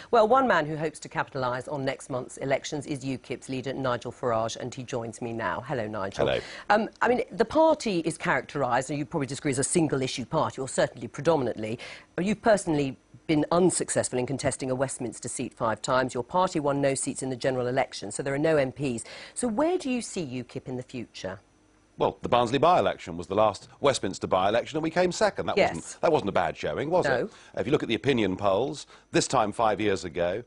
Well, one man who hopes to capitalise on next month's elections is UKIP's leader, Nigel Farage, and he joins me now. Hello, Nigel. Hello. I mean, the party is characterised, and you probably disagree, as a single-issue party, or certainly predominantly. You've personally been unsuccessful in contesting a Westminster seat 5 times. Your party won no seats in the general election, so there are no MPs. So where do you see UKIP in the future? Well, the Barnsley by-election was the last Westminster by-election and we came second. That wasn't a bad showing, was it? If you look at the opinion polls, this time 5 years ago,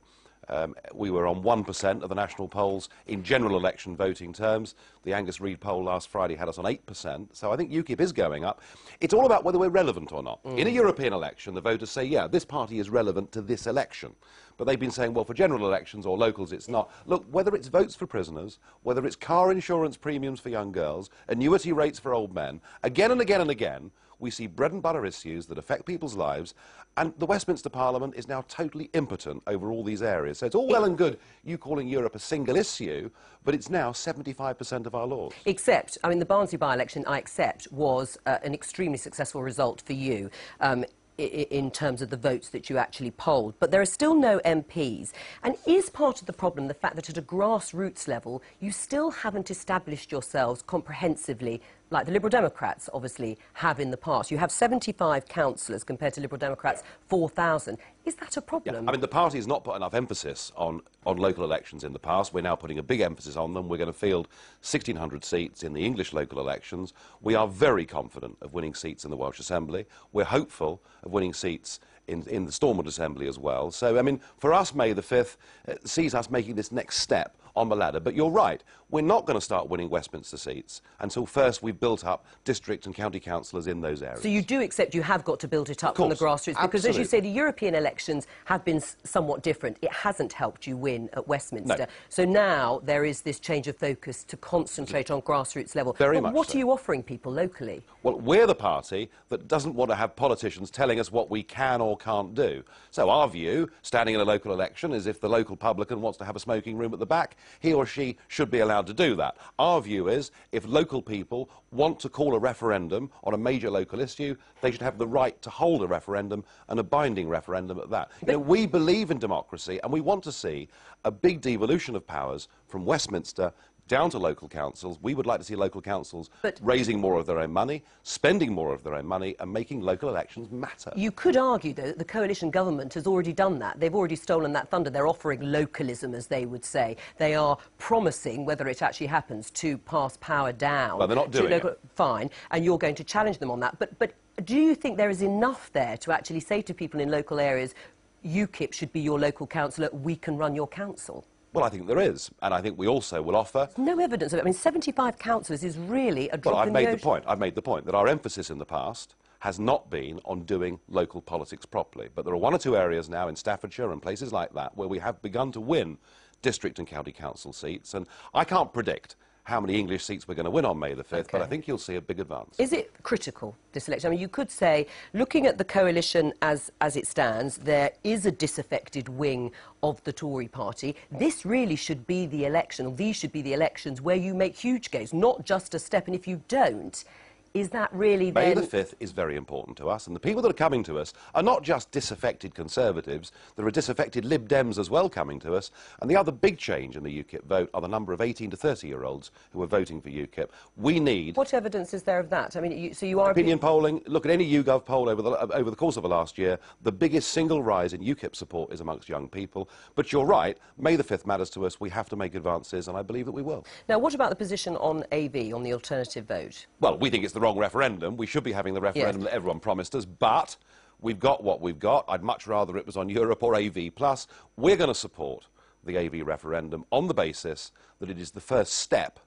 we were on 1% of the national polls in general election voting terms. The Angus Reid poll last Friday had us on 8%, so I think UKIP is going up. It's all about whether we're relevant or not. In a European election, the voters say, yeah, this party is relevant to this election. But they've been saying, well, for general elections or locals, it's not. Look, whether it's votes for prisoners, whether it's car insurance premiums for young girls, annuity rates for old men, again and again and again, we see bread and butter issues that affect people's lives, and the Westminster Parliament is now totally impotent over all these areas. So it's all well and good you calling Europe a single issue, but it's now 75% of our laws. Except, I mean, the Barnsley by-election, I accept, was an extremely successful result for you. In terms of the votes that you actually polled. But there are still no MPs. And is part of the problem the fact that at a grassroots level you still haven't established yourselves comprehensively, like the Liberal Democrats obviously have in the past? You have 75 councillors compared to Liberal Democrats' 4,000. Is that a problem? Yeah. I mean, the party has not put enough emphasis on local elections in the past. We're now putting a big emphasis on them. We're going to field 1,600 seats in the English local elections. We are very confident of winning seats in the Welsh Assembly. We're hopeful of winning seats in the Stormont Assembly as well. So, I mean, for us, May the 5th sees us making this next step on the ladder. But you're right, we're not going to start winning Westminster seats until first we've built up district and county councillors in those areas. So you do accept you have got to build it up from the grassroots? Because, as you say, the European elections have been somewhat different. It hasn't helped you win at Westminster. No. So now there is this change of focus to concentrate on grassroots level. Very much what so. are you offering people locally? Well, we're the party that doesn't want to have politicians telling us what we can or can't do. So our view, standing in a local election, is if the local publican wants to have a smoking room at the back, he or she should be allowed to do that. Our view is, if local people want to call a referendum on a major local issue, they should have the right to hold a referendum, and a binding referendum at that. You know, we believe in democracy, and we want to see a big devolution of powers from Westminster down to local councils. We would like to see local councils raising more of their own money, spending more of their own money, and making local elections matter. You could argue, though, that the coalition government has already done that. They've already stolen that thunder. They're offering localism, as they would say. They are promising, whether it actually happens, to pass power down. Well, they're not doing it. Fine, and you're going to challenge them on that. But do you think there is enough there to actually say to people in local areas, UKIP should be your local councillor, we can run your council? Well, I think there is, and I think we also will offer... There's no evidence of it. I mean, 75 councillors is really a drop in the ocean. I've made the point that our emphasis in the past has not been on doing local politics properly. But there are one or two areas now in Staffordshire and places like that where we have begun to win district and county council seats, and I can't predict how many English seats we're going to win on May the 5th, but I think you'll see a big advance. Is it critical, this election? I mean, you could say, looking at the coalition as it stands, there is a disaffected wing of the Tory party. This really should be the election, or these should be the elections where you make huge gains, not just a step, and if you don't, is that really then... May the 5th is very important to us, and the people that are coming to us are not just disaffected Conservatives, there are disaffected Lib Dems as well coming to us, and the other big change in the UKIP vote are the number of 18 to 30-year-olds who are voting for UKIP. We need... What evidence is there of that? I mean, so you are... Opinion polling, look at any YouGov poll over the course of the last year, the biggest single rise in UKIP support is amongst young people. But you're right, May the 5th matters to us, we have to make advances, and I believe that we will. Now, what about the position on AV, on the alternative vote? Well, we think it's the wrong referendum. We should be having the referendum that everyone promised us, but we've got what we've got. I'd much rather it was on Europe or AV+. We're going to support the AV referendum on the basis that it is the first step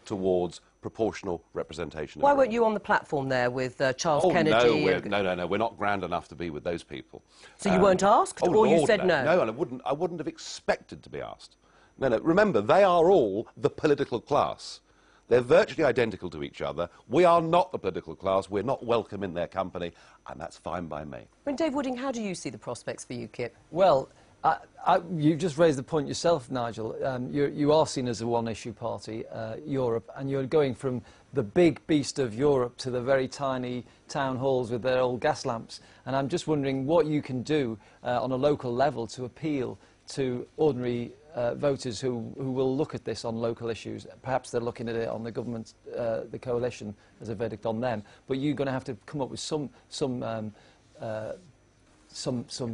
towards proportional representation. Why weren't you on the platform there with Charles Kennedy? No, we're not grand enough to be with those people. So you weren't asked, or you said no? No, and I wouldn't have expected to be asked. No, remember, they are all the political class. They're virtually identical to each other. We are not the political class. We're not welcome in their company, and that's fine by me. I mean, Dave Wooding, how do you see the prospects for UKIP? Well, You just raised the point yourself, Nigel. You are seen as a one-issue party, Europe, and you're going from the big beast of Europe to the very tiny town halls with their old gas lamps. And I'm just wondering what you can do on a local level to appeal to ordinary voters who will look at this on local issues. Perhaps they're looking at it on the government, the coalition, as a verdict on them. But you're going to have to come up with some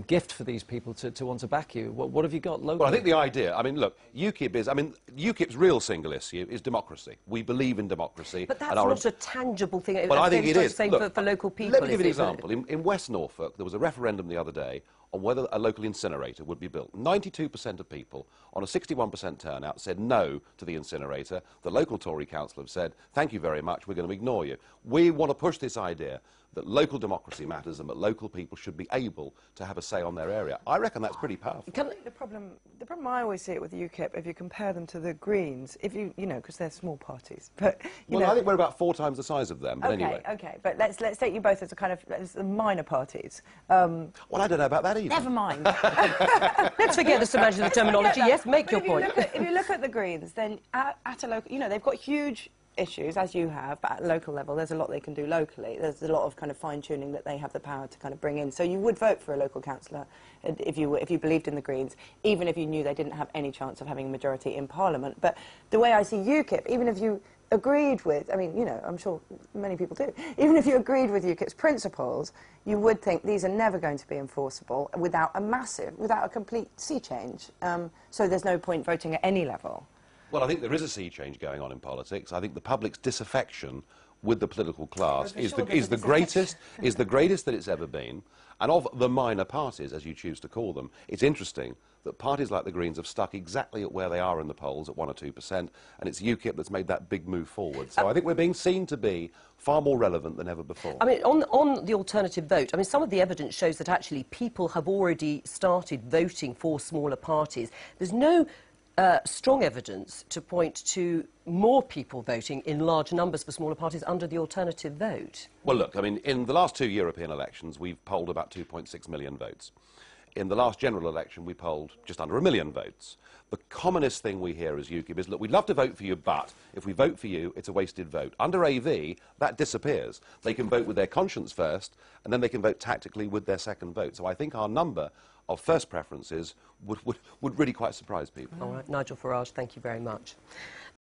gift for these people to want to back you. What have you got locally? Well, I think the idea, I mean, look, UKIP's real single issue is democracy. We believe in democracy. But that's not a tangible thing. Well, I think it is. Look, for local people. Let me give you an example. In West Norfolk, there was a referendum the other day on whether a local incinerator would be built. 92% of people, on a 61% turnout, said no to the incinerator. The local Tory council have said, thank you very much, we're going to ignore you. We want to push this idea that local democracy matters and that local people should be able to have a say on their area. I reckon that's pretty powerful. The problem I always see it with UKIP, if you compare them to the Greens, you know, because they're small parties, but you know, I think we're about 4 times the size of them. But anyway. Okay, but let's take you both as a kind of as the minor parties. Well, I don't know about that either. Never mind. Let's forget the semantics of the terminology. Yes, make your point. If you look at the Greens, then at a local, you know, they've got huge issues, as you have, but at local level there's a lot they can do locally. There's a lot of kind of fine-tuning that they have the power to kind of bring in. So you would vote for a local councillor if you believed in the Greens, even if you knew they didn't have any chance of having a majority in Parliament. But the way I see UKIP, even if you agreed with, I mean, you know, I'm sure many people do, even if you agreed with UKIP's principles, you would think these are never going to be enforceable without a complete sea change. So there's no point voting at any level. Well, I think there is a sea change going on in politics. I think the public's disaffection with the political class is the greatest that it's ever been. And of the minor parties, as you choose to call them, it's interesting that parties like the Greens have stuck exactly at where they are in the polls, at 1 or 2%, and it's UKIP that's made that big move forward. So I think we're being seen to be far more relevant than ever before. I mean, on the alternative vote, I mean, some of the evidence shows that actually people have already started voting for smaller parties. There's no strong evidence to point to more people voting in large numbers for smaller parties under the alternative vote. Well, look, I mean, in the last 2 European elections, we've polled about 2.6 million votes. In the last general election, we polled just under 1 million votes. The commonest thing we hear as UKIP is, look, we'd love to vote for you, but if we vote for you, it's a wasted vote. Under AV, that disappears. They can vote with their conscience first, and then they can vote tactically with their second vote. So I think our number of first preferences would really quite surprise people. All right, Nigel Farage, thank you very much.